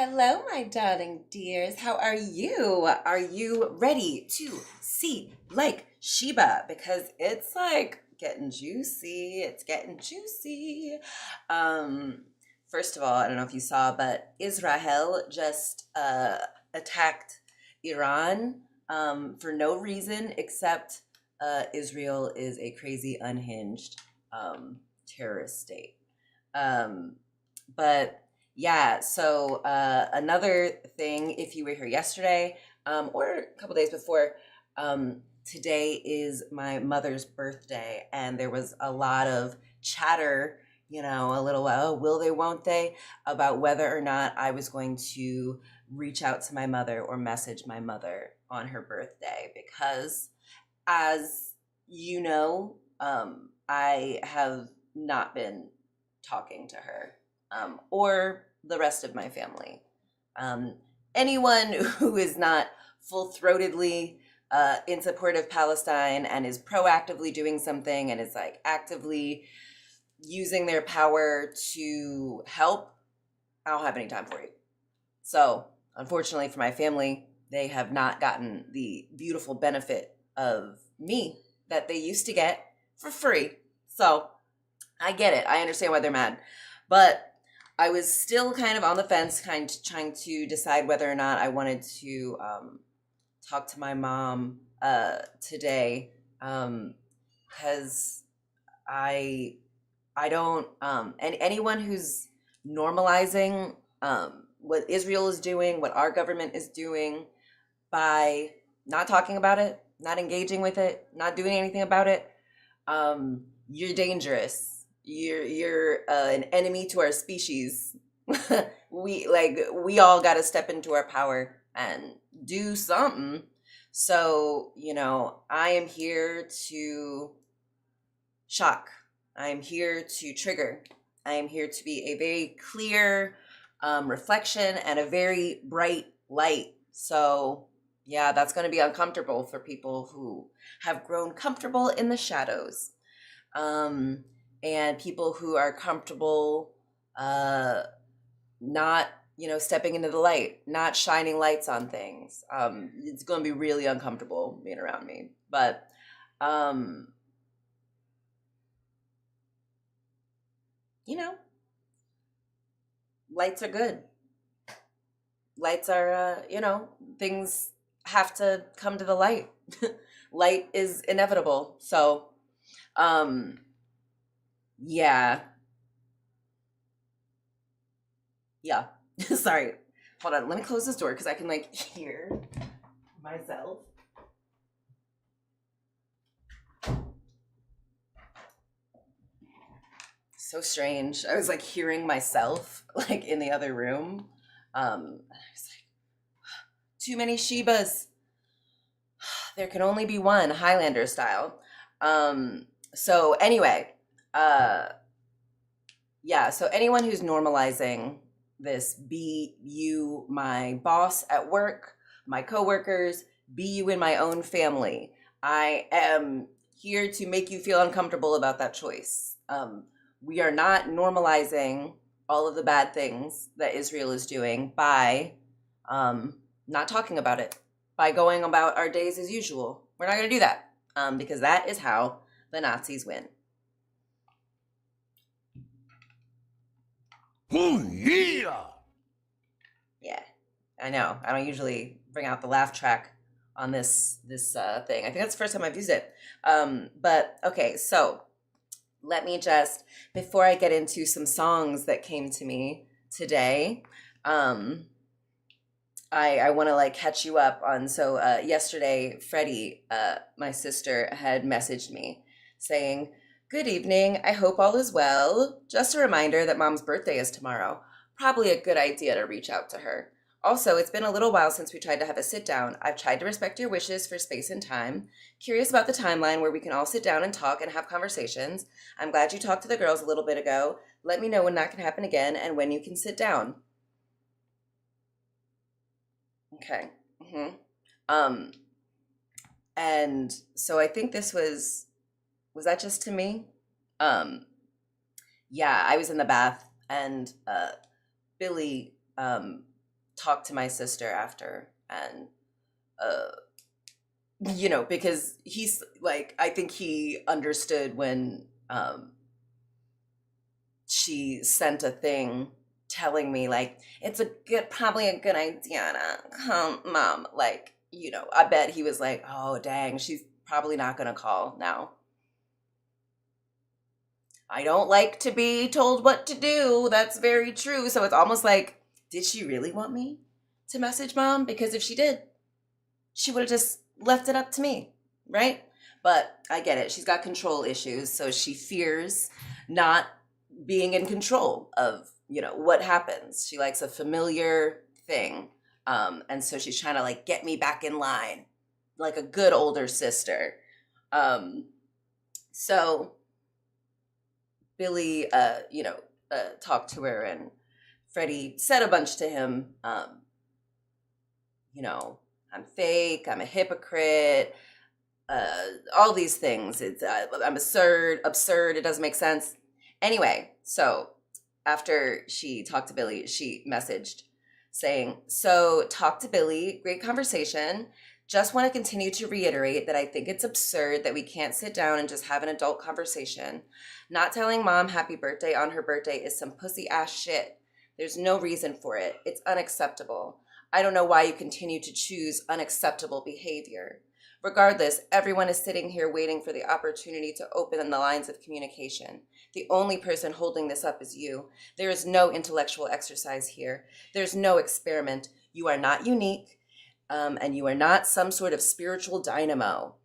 Hello, my darling dears. How are you? Are you ready to see like Sheba? Because it's like getting juicy. It's getting juicy. Um, First of all, I don't know if you saw, but Israel just attacked Iran for no reason except Israel is a crazy, unhinged terrorist state. Um, but yeah, so another thing, if you were here yesterday or a couple days before, today is my mother's birthday, and there was a lot of chatter, a little, oh, will they, won't they, about whether or not I was going to reach out to my mother or message my mother on her birthday, because as you know, I have not been talking to her or the rest of my family. Um, Anyone who is not full throatedly in support of Palestine and is proactively doing something and is like actively using their power to help, I don't have any time for you. So, unfortunately for my family, they have not gotten the beautiful benefit of me that they used to get for free. So, I get it. I understand why they're mad. But I was still kind of on the fence, kind of trying to decide whether or not I wanted to talk to my mom today, because I don't and anyone who's normalizing what Israel is doing, what our government is doing by not talking about it, not engaging with it, not doing anything about it, you're dangerous. You're an enemy to our species. we all got to step into our power and do something. So, I am here to shock. I am here to trigger. I am here to be a very clear reflection and a very bright light. So, yeah, that's going to be uncomfortable for people who have grown comfortable in the shadows. And people who are comfortable not, stepping into the light, not shining lights on things. It's going to be really uncomfortable being around me. But, lights are good. Lights are, things have to come to the light. Light is inevitable. So, um, yeah, yeah. Sorry. Hold on. Let me close this door because I can hear myself. So strange. I was hearing myself in the other room. I was like, too many Shebas. There can only be one, Highlander style. So anyway, yeah. So anyone who's normalizing this, be you my boss at work, my coworkers, be you in my own family, I am here to make you feel uncomfortable about that choice. We are not normalizing all of the bad things that Israel is doing by not talking about it, by going about our days as usual. We're not going to do that because that is how the Nazis win. Oh, yeah! Yeah, I know. I don't usually bring out the laugh track on this thing. I think that's the first time I've used it. But okay, so let me just, before I get into some songs that came to me today, I want to catch you up on, so yesterday Freddie, my sister, had messaged me saying, "Good evening, I hope all is well. Just a reminder that mom's birthday is tomorrow. Probably a good idea to reach out to her. Also, it's been a little while since we tried to have a sit down. I've tried to respect your wishes for space and time. Curious about the timeline where we can all sit down and talk and have conversations. I'm glad you talked to the girls a little bit ago. Let me know when that can happen again and when you can sit down." Okay. Um, and so I think this was that just to me? Um, yeah, I was in the bath and Billy talked to my sister after, and because he's like, I think he understood when she sent a thing telling me like it's probably a good idea to come, mom. Like, I bet he was like, oh dang, she's probably not gonna call now. I don't like to be told what to do. That's very true. So it's almost like, did she really want me to message mom? Because if she did, she would have just left it up to me, right? But I get it. She's got control issues, so she fears not being in control of, what happens. She likes a familiar thing. And so she's trying to like get me back in line like a good older sister. So Billy, talked to her, and Freddie said a bunch to him. I'm fake, I'm a hypocrite, all these things. I'm absurd, it doesn't make sense. Anyway, so after she talked to Billy, she messaged saying, so talk to Billy, great conversation. Just want to continue to reiterate that I think it's absurd that we can't sit down and just have an adult conversation. Not telling mom happy birthday on her birthday is some pussy ass shit. There's no reason for it. It's unacceptable. I don't know why you continue to choose unacceptable behavior. Regardless, everyone is sitting here waiting for the opportunity to open the lines of communication. The only person holding this up is you. There is no intellectual exercise here. There's no experiment. You are not unique, and you are not some sort of spiritual dynamo.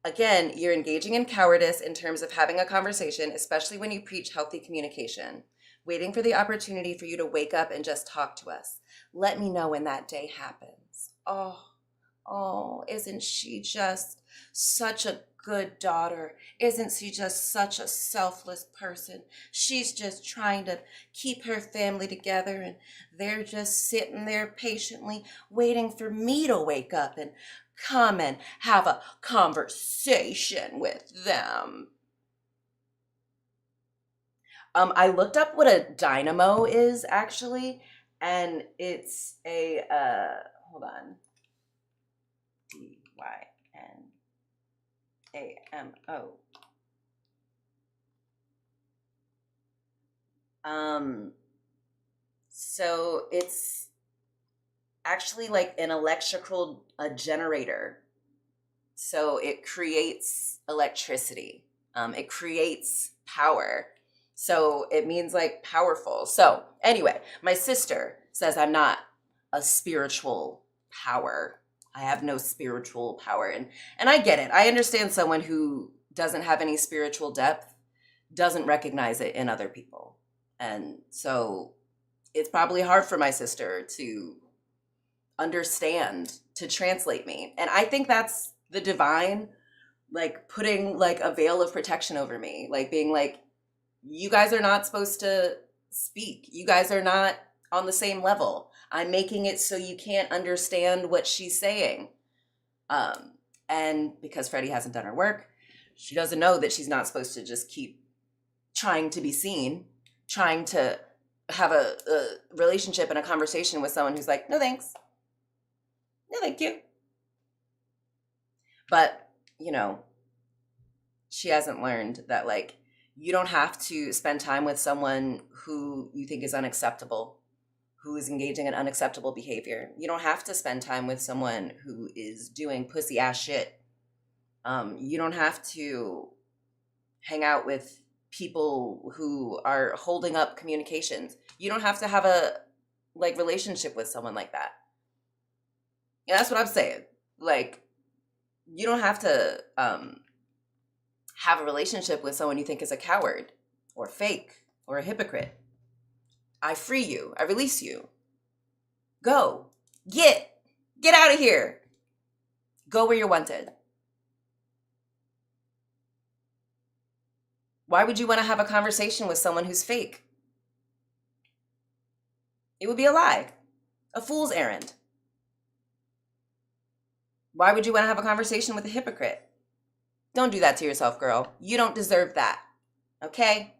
Again, you're engaging in cowardice in terms of having a conversation, especially when you preach healthy communication. Waiting for the opportunity for you to wake up and just talk to us. Let me know when that day happens. Oh, isn't she just such a good daughter? Isn't she just such a selfless person? She's just trying to keep her family together, and they're just sitting there patiently waiting for me to wake up and come and have a conversation with them. I looked up what a dynamo is actually, and it's a hold on. DYNAMO. So it's actually like an electrical generator. So it creates electricity. It creates power. So it means like powerful. So anyway, my sister says I'm not a spiritual power. I have no spiritual power. And I get it. I understand someone who doesn't have any spiritual depth doesn't recognize it in other people. And so it's probably hard for my sister to understand, to translate me. And I think that's the divine, like putting like a veil of protection over me, like being like, you guys are not supposed to speak. You guys are not on the same level. I'm making it so you can't understand what she's saying. And because Freddie hasn't done her work, she doesn't know that she's not supposed to just keep trying to be seen, trying to have a relationship and a conversation with someone who's like, no thanks. No, thank you. But, she hasn't learned that like, you don't have to spend time with someone who you think is unacceptable, who is engaging in unacceptable behavior. You don't have to spend time with someone who is doing pussy ass shit. You don't have to hang out with people who are holding up communications. You don't have to have a like relationship with someone like that. Yeah, that's what I'm saying. Like, you don't have to have a relationship with someone you think is a coward or fake or a hypocrite. I free you. I release you. Go. Get out of here. Go where you're wanted. Why would you want to have a conversation with someone who's fake? It would be a lie, a fool's errand. Why would you want to have a conversation with a hypocrite? Don't do that to yourself, girl. You don't deserve that. Okay?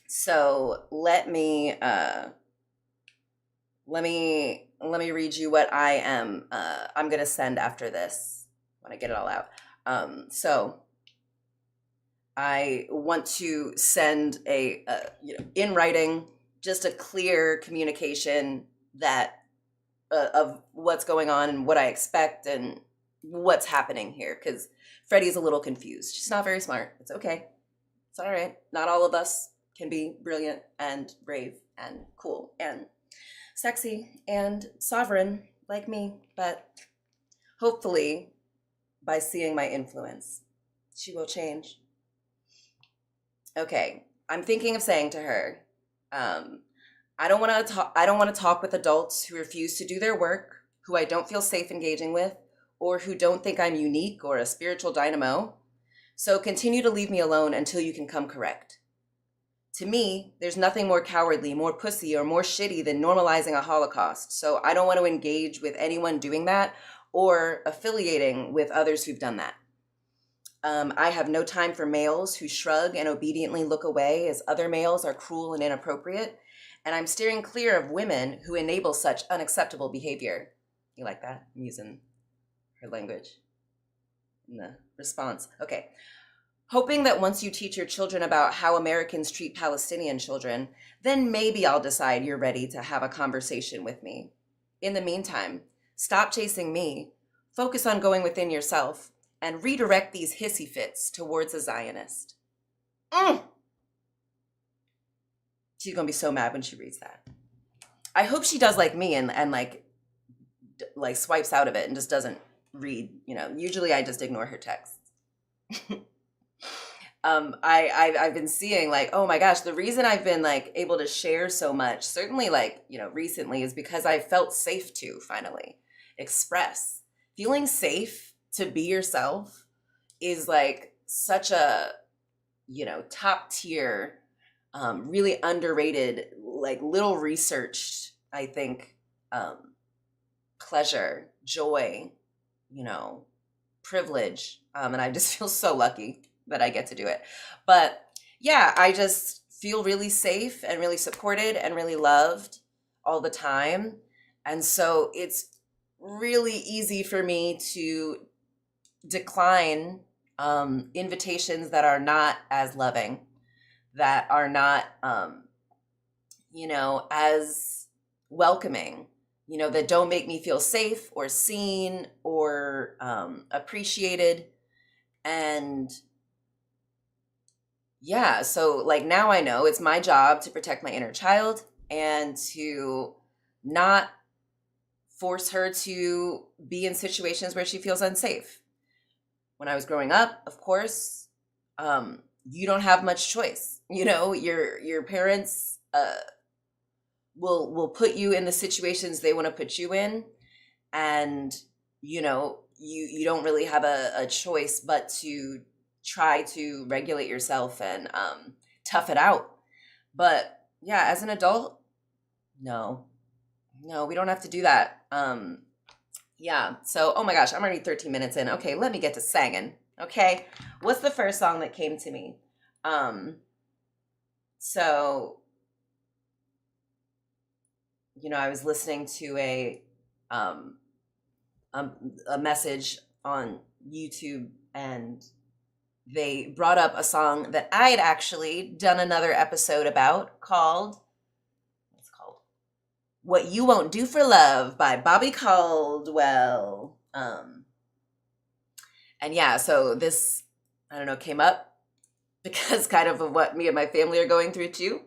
So let me let me read you what I am I'm gonna send after this when I get it all out. So I want to send in writing, just a clear communication that of what's going on and what I expect and what's happening here. Because Freddie's a little confused. She's not very smart. It's okay. It's all right. Not all of us can be brilliant and brave and cool and sexy and sovereign like me. But hopefully, by seeing my influence, she will change. Okay, I'm thinking of saying to her, I don't want to talk. I don't want to talk with adults who refuse to do their work, who I don't feel safe engaging with, or who don't think I'm unique or a spiritual dynamo. So continue to leave me alone until you can come correct. To me, there's nothing more cowardly, more pussy, or more shitty than normalizing a Holocaust. So I don't want to engage with anyone doing that or affiliating with others who've done that. I have no time for males who shrug and obediently look away as other males are cruel and inappropriate. And I'm steering clear of women who enable such unacceptable behavior. You like that? I'm using her language in the response. Okay. Hoping that once you teach your children about how Americans treat Palestinian children, then maybe I'll decide you're ready to have a conversation with me. In the meantime, stop chasing me, focus on going within yourself, and redirect these hissy fits towards a Zionist. She's gonna be so mad when she reads that. I hope she does like me and like swipes out of it and just doesn't read. Usually I just ignore her texts. I've been seeing like, oh my gosh, the reason I've been like able to share so much, certainly recently, is because I felt safe to finally express. Feeling safe to be yourself is like such a top tier, really underrated, like little researched, I think, pleasure, joy, privilege, and I just feel so lucky that I get to do it. But yeah, I just feel really safe and really supported and really loved all the time. And so it's really easy for me to decline invitations that are not as loving, that are not, as welcoming, that don't make me feel safe or seen or appreciated. And yeah, so like now I know it's my job to protect my inner child and to not force her to be in situations where she feels unsafe. When I was growing up, of course, you don't have much choice. Your parents will put you in the situations they want to put you in, and you don't really have a choice but to try to regulate yourself and tough it out. But yeah, as an adult, no, we don't have to do that. Yeah, so oh my gosh, I'm already 13 minutes in. Okay, let me get to singing. Okay, what's the first song that came to me? So I was listening to a message on YouTube, and they brought up a song that I had actually done another episode about called What You Won't Do for Love by Bobby Caldwell. And yeah, so this, I don't know, came up because kind of what me and my family are going through too.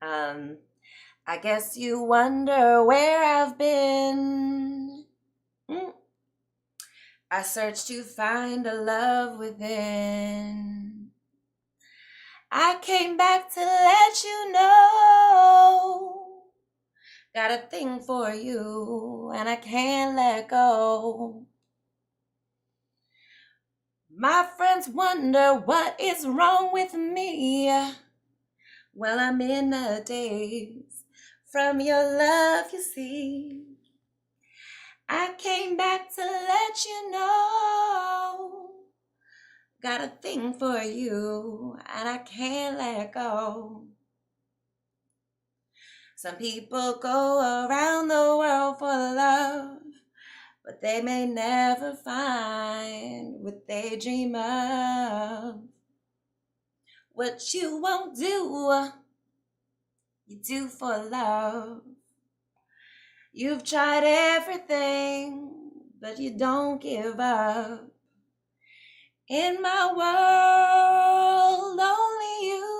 I guess you wonder where I've been. I searched to find a love within. I came back to let you know. Got a thing for you, and I can't let go. My friends wonder what is wrong with me. Well, I'm in a daze from your love, you see. I came back to let you know. Got a thing for you, and I can't let go. Some people go around the world for love, but they may never find what they dream of. What you won't do, you do for love. You've tried everything, but you don't give up. In my world, only you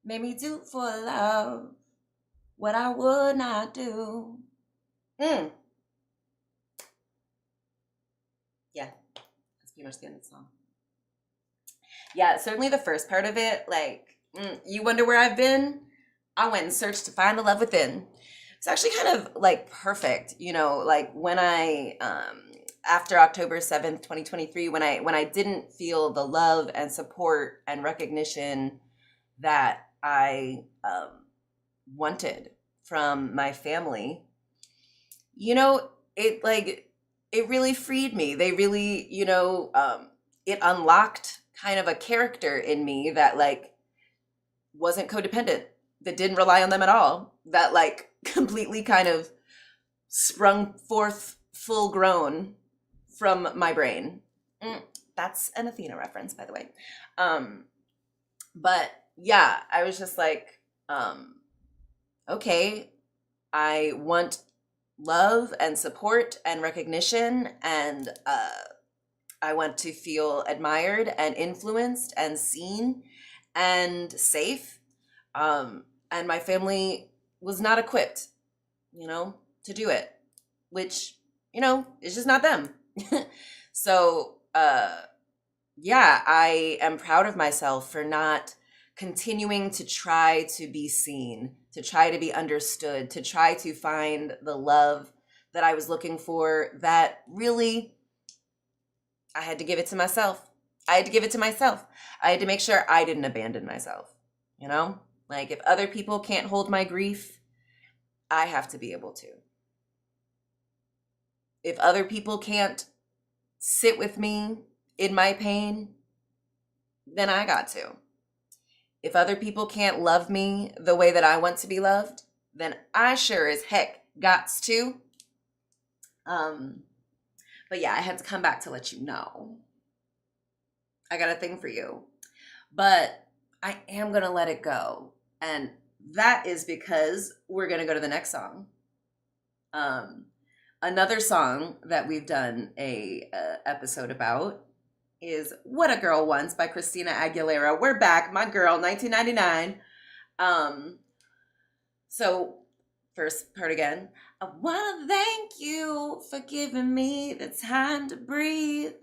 made me do for love what I would not do. Yeah, that's pretty much the end of the song. Yeah, certainly the first part of it, like, you wonder where I've been? I went and searched to find the love within. It's actually kind of like perfect, like when I, after October 7th, 2023, when I didn't feel the love and support and recognition that I wanted from my family, it really freed me. They really, it unlocked kind of a character in me that like wasn't codependent, that didn't rely on them at all, that like completely kind of sprung forth full grown from my brain. That's an Athena reference, by the way. But yeah, I was just like, okay, I want love and support and recognition, and I want to feel admired and influenced and seen and safe. And my family was not equipped, to do it, which, is just not them. So, yeah, I am proud of myself for not continuing to try to be seen, to try to be understood, to try to find the love that I was looking for, that really I had to give it to myself. I had to give it to myself. I had to make sure I didn't abandon myself, Like if other people can't hold my grief, I have to be able to. If other people can't sit with me in my pain, then I got to. If other people can't love me the way that I want to be loved, then I sure as heck gots to. But yeah, I had to come back to let you know. I got a thing for you. But I am going to let it go. And that is because we're going to go to the next song. Another song that we've done a episode about is What a Girl Wants by Christina Aguilera. We're back, my girl, 1999. So first part again. I want to thank you for giving me the time to breathe.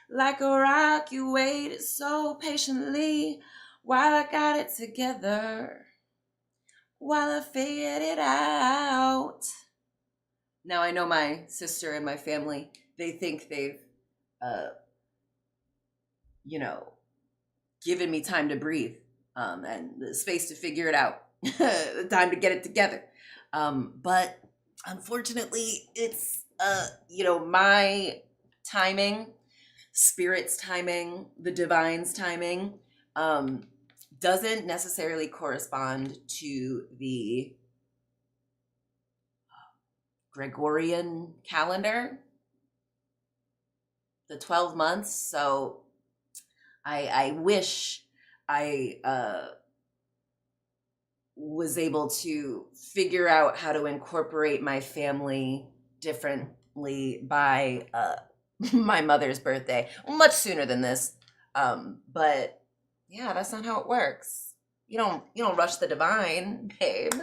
Like a rock, you waited so patiently while I got it together, while I figured it out. Now I know my sister and my family, they think they've, given me time to breathe, and the space to figure it out, the time to get it together. But unfortunately, it's, my timing, Spirit's timing, the divine's timing, doesn't necessarily correspond to the Gregorian calendar, the 12 months. So I wish I was able to figure out how to incorporate my family differently by my mother's birthday, much sooner than this. But yeah, that's not how it works. You don't rush the divine, babe.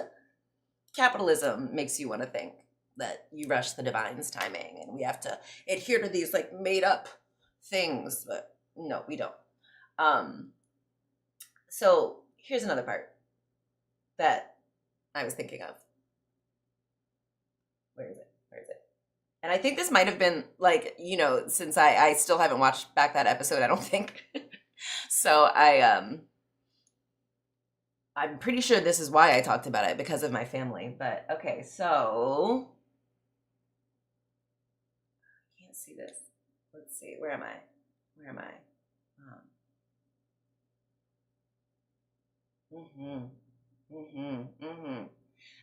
Capitalism makes you want to think that you rush the divine's timing and we have to adhere to these like made up things, but no, we don't. So here's another part that I was thinking of. Where is it? And I think this might have been like, since I still haven't watched back that episode, I don't think. So I'm pretty sure this is why I talked about it, because of my family. But okay, so I can't see this. Let's see. Where am I?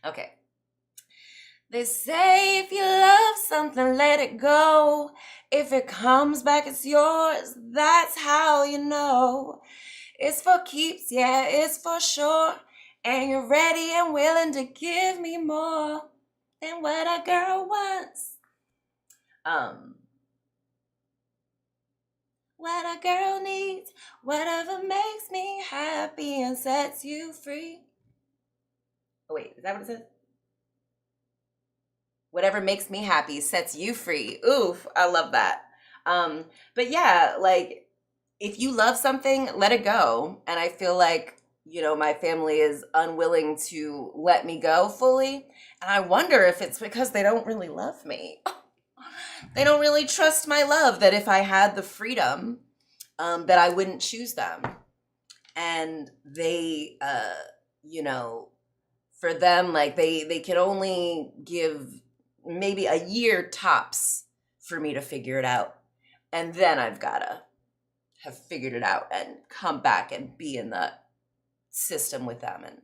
Okay. They say if you love something, let it go. If it comes back, it's yours. That's how you know. It's for keeps, yeah, it's for sure. And you're ready and willing to give me more than what a girl wants. Um, what a girl needs, whatever makes me happy and sets you free. Oh, wait, is that what it says? Whatever makes me happy sets you free. Oof, I love that. But yeah, like if you love something, let it go. And I feel like, my family is unwilling to let me go fully. And I wonder if it's because they don't really love me. They don't really trust my love, that if I had the freedom, that I wouldn't choose them. And they, for them, like they can only give maybe a year tops for me to figure it out. And then I've got to have figured it out and come back and be in the system with them. And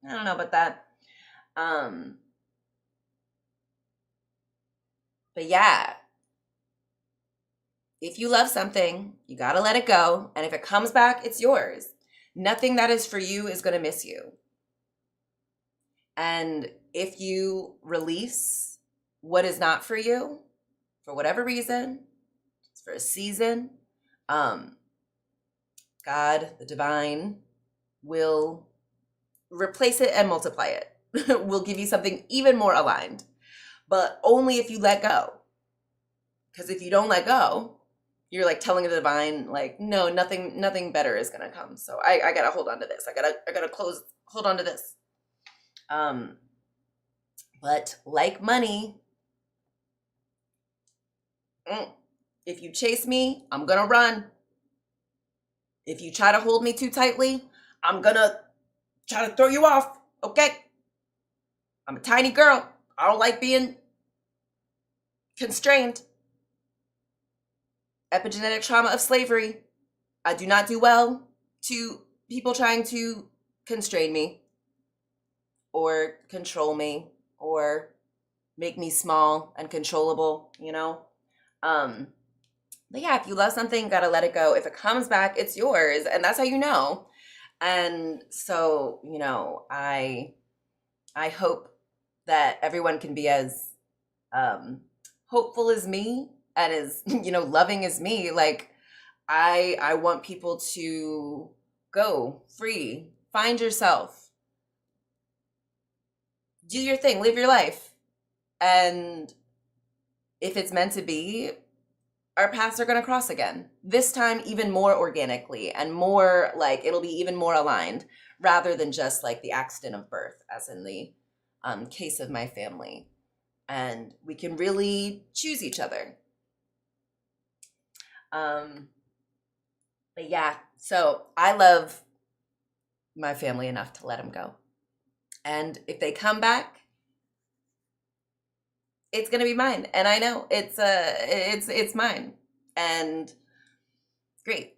I don't know about that. But yeah, if you love something, you got to let it go. And if it comes back, it's yours. Nothing that is for you is going to miss you. And if you release what is not for you, for whatever reason, it's for a season, God, the divine, will replace it and multiply it. Will give you something even more aligned, but only if you let go. Because if you don't let go, you're like telling the divine, like, no, nothing better is gonna come. So I gotta hold on to this. I gotta hold on to this. But like money, if you chase me, I'm gonna run. If you try to hold me too tightly, I'm gonna try to throw you off. Okay? I'm a tiny girl. I don't like being constrained. Epigenetic trauma of slavery. I do not do well to people trying to constrain me or control me or make me small and controllable, But yeah, if you love something, gotta let it go. If it comes back, it's yours. And that's how you know. And so, I hope that everyone can be as hopeful as me and as, loving as me. Like I want people to go free, find yourself, do your thing, live your life. And if it's meant to be, our paths are going to cross again. This time, even more organically and more like it'll be even more aligned rather than just like the accident of birth, as in the case of my family. And we can really choose each other. But yeah, so I love my family enough to let them go. And if they come back, it's gonna be mine. And I know it's mine. And great.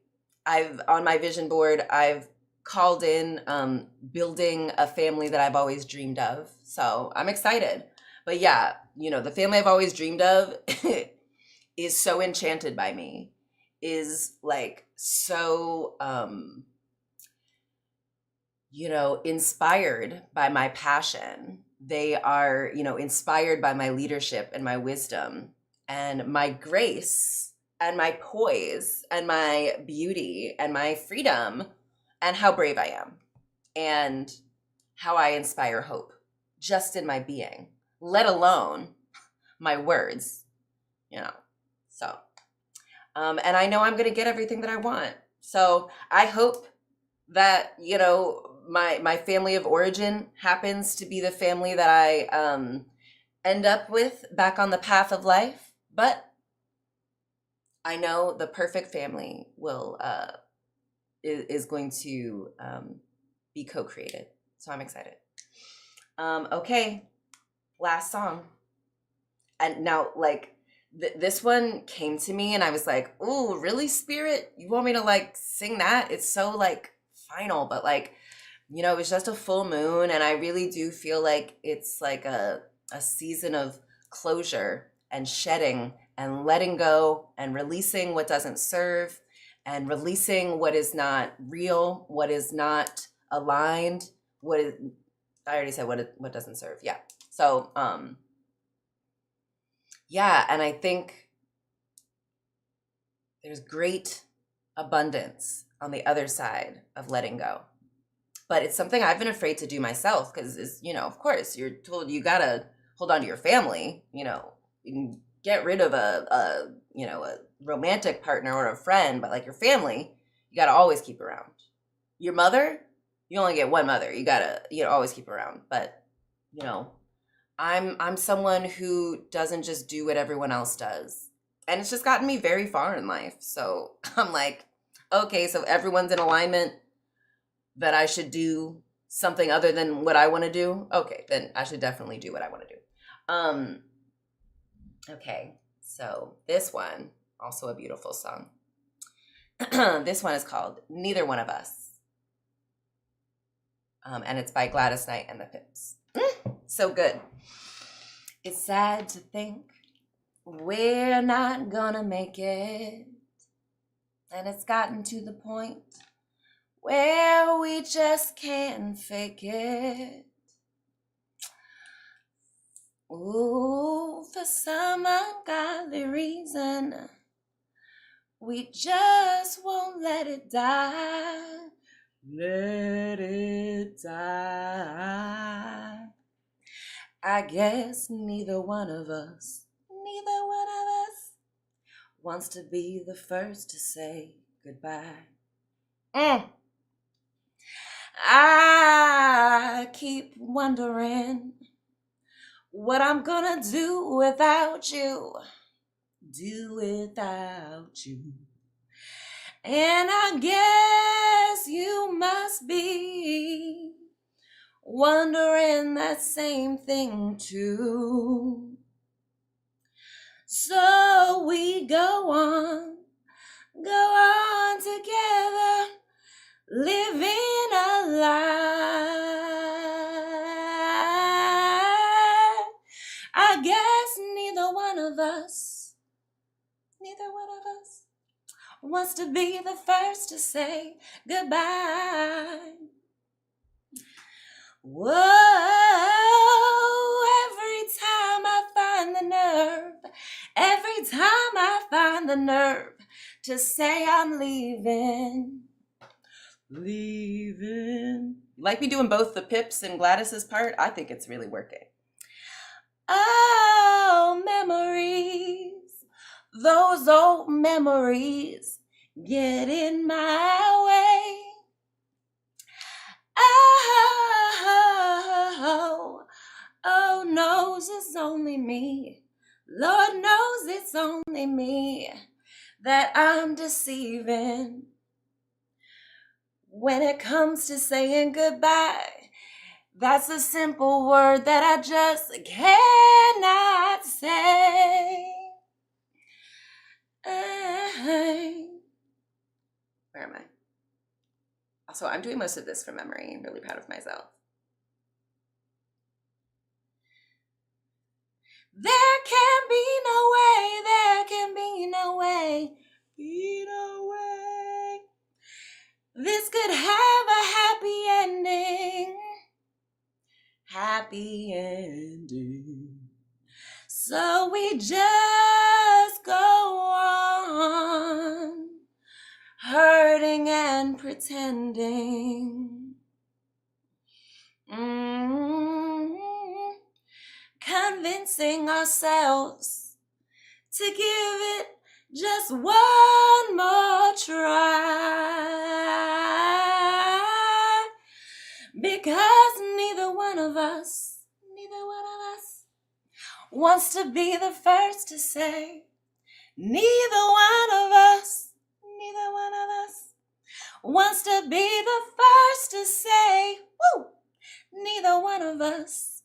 On my vision board, I've called in building a family that I've always dreamed of. So I'm excited. But yeah, the family I've always dreamed of is so enchanted by me, is like so inspired by my passion. They are, inspired by my leadership and my wisdom and my grace and my poise and my beauty and my freedom and how brave I am and how I inspire hope just in my being, let alone my words, So, and I know I'm going to get everything that I want. So I hope that, my family of origin happens to be the family that I end up with back on the path of life. But I know the perfect family is going to be co-created. So I'm excited. Okay, last song. And now, like, this one came to me and I was like, "Ooh, really, Spirit? You want me to like sing that? It's so like final." But like, it was just a full moon, and I really do feel like it's like a season of closure and shedding and letting go and releasing what doesn't serve and releasing what is not real, what is not aligned, what is, I already said what doesn't serve. Yeah. So, yeah, and I think there's great abundance on the other side of letting go. But it's something I've been afraid to do myself because, of course, you're told you gotta hold on to your family. You can get rid of a romantic partner or a friend, but like your family, you gotta always keep around. Your mother, you only get one mother. You gotta always keep around. But I'm someone who doesn't just do what everyone else does, and it's just gotten me very far in life. So I'm like, okay, so everyone's in alignment that I should do something other than what I want to do. Okay, then I should definitely do what I want to do. Okay, so this one, also a beautiful song. This one is called Neither One of Us. And it's by Gladys Knight and the Pips. So good. It's sad to think we're not gonna make it. And it's gotten to the point where we just can't fake it. Ooh, for some ungodly reason, we just won't let it die. Let it die. I guess neither one of us wants to be the first to say goodbye. I keep wondering what I'm gonna do without you. And I guess you must be wondering that same thing too. So we go on together, living a lie. I guess neither one of us wants to be the first to say goodbye. Whoa, every time I find the nerve to say I'm leaving. Like me doing both the Pips and Gladys's part? I think it's really working. Oh, memories, those old memories get in my way. Oh, knows it's only me. Lord knows it's only me that I'm deceiving. When it comes to saying goodbye, that's a simple word that I just cannot say. Where am I? Also, I'm doing most of this from memory. I'm really proud of myself. There can be no way this could have a happy ending. So we just go on hurting and pretending. Convincing ourselves to give it just one more try. Because neither one of us wants to be the first to say. Neither one of us wants to be the first to say. Woo! Neither one of us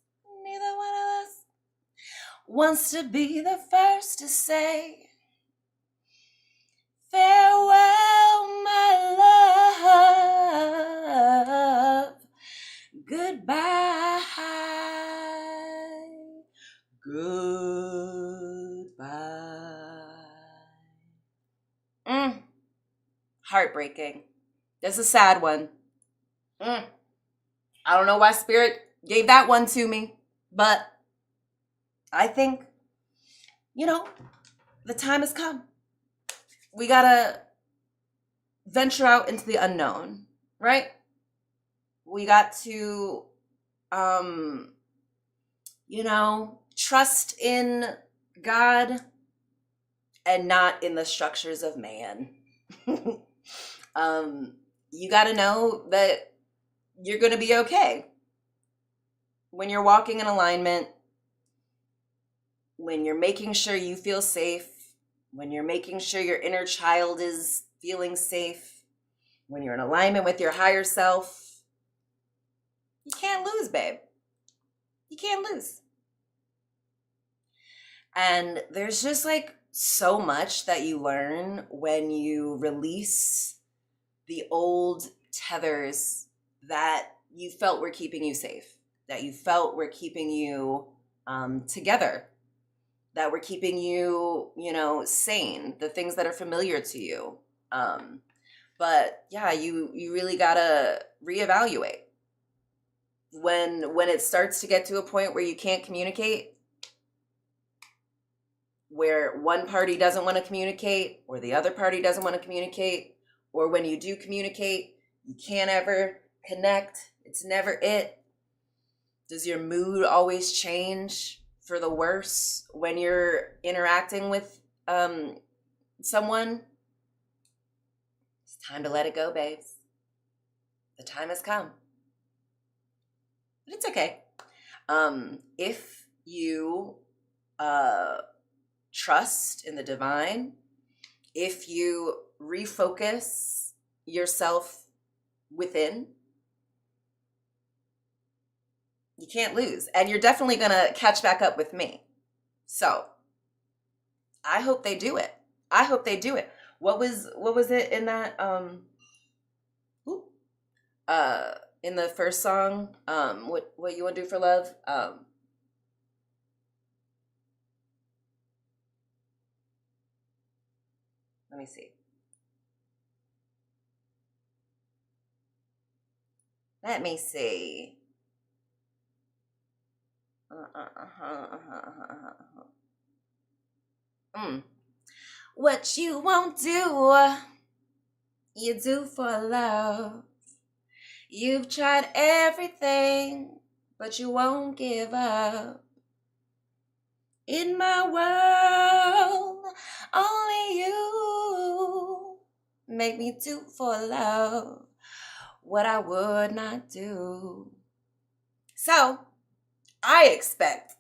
wants to be the first to say, farewell, my love. Heartbreaking. This is a sad one. I don't know why Spirit gave that one to me, but I think, the time has come. We gotta venture out into the unknown, right? We got to, trust in God and not in the structures of man. You got to know that you're going to be okay when you're walking in alignment, when you're making sure you feel safe, when you're making sure your inner child is feeling safe, when you're in alignment with your higher self. You can't lose, babe. You can't lose. And there's just like so much that you learn when you release the old tethers that you felt were keeping you safe, that you felt were keeping you together, that were keeping you, sane, the things that are familiar to you. But yeah, you really gotta reevaluate when it starts to get to a point where you can't communicate, where one party doesn't want to communicate or the other party doesn't want to communicate, or when you do communicate, you can't ever connect. It's never it. Does your mood always change for the worse when you're interacting with someone? It's time to let it go, babes. The time has come. But it's okay. If you trust in the divine, if you refocus yourself within, you can't lose. And you're definitely going to catch back up with me. So I hope they do it. I hope they do it. What was it in that in the first song, what you want to do for love? Let me see. Let me see. What you won't do, you do for love. You've tried everything, but you won't give up. In my world, only you make me do for love what I would not do. So, I expect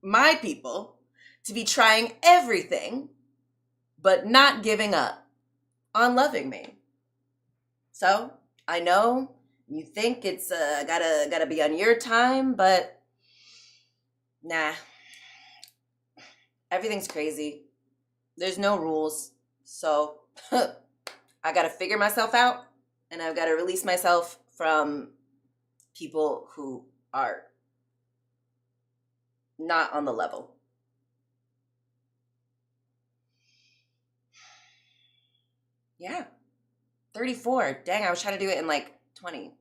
my people to be trying everything, but not giving up on loving me. So, I know you think it's gotta be on your time, but nah. Everything's crazy. There's no rules. So I got to figure myself out, and I've got to release myself from people who are not on the level. Yeah. 34. Dang, I was trying to do it in like 20.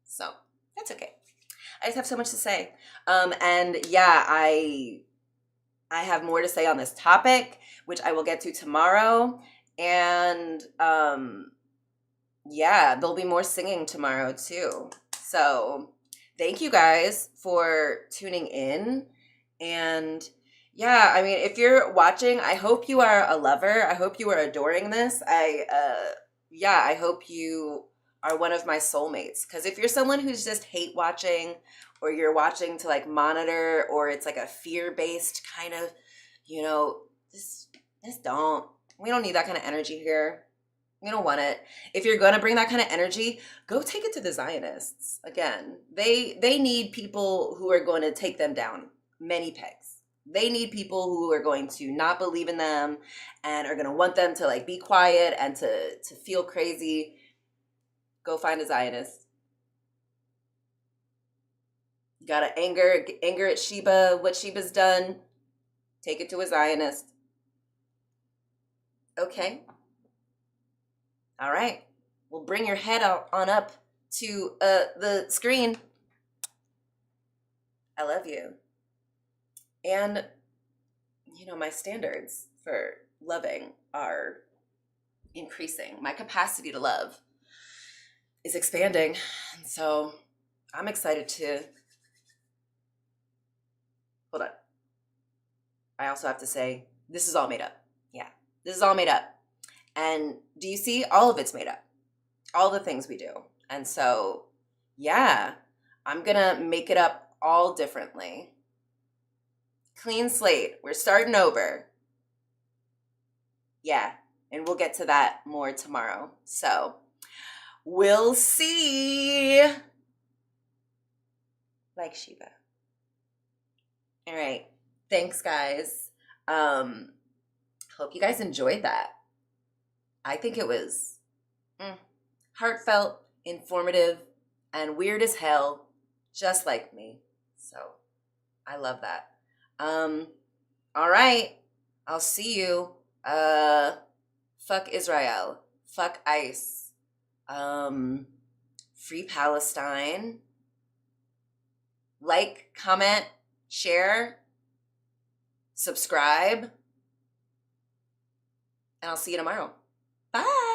So that's okay. I just have so much to say. And yeah, I have more to say on this topic, which I will get to tomorrow. And yeah, there'll be more singing tomorrow too. So thank you guys for tuning in. And yeah, I mean, if you're watching, I hope you are a lover. I hope you are adoring this. I hope you are one of my soulmates. Because if you're someone who's just hate watching, or you're watching to like monitor, or it's like a fear-based kind of, just don't. We don't need that kind of energy here. We don't want it. If you're going to bring that kind of energy, go take it to the Zionists. Again, they need people who are going to take them down many pegs. They need people who are going to not believe in them and are going to want them to like be quiet and to feel crazy. Go find a Zionist. Gotta anger at Sheba, what Sheba's done. Take it to a Zionist. Okay? All right. Well, bring your head on up to the screen. I love you. And, my standards for loving are increasing. My capacity to love is expanding. And so I'm excited to. Hold on. I also have to say, this is all made up. Yeah, this is all made up. And do you see? All of it's made up. All the things we do. And so, yeah, I'm going to make it up all differently. Clean slate. We're starting over. Yeah, and we'll get to that more tomorrow. So, we'll see. Like Sheba. All right. Thanks, guys. Hope you guys enjoyed that. I think it was heartfelt, informative, and weird as hell, just like me. So I love that. All right. I'll see you. Fuck Israel. Fuck ICE. Free Palestine. Like, comment, share, subscribe, and I'll see you tomorrow. Bye.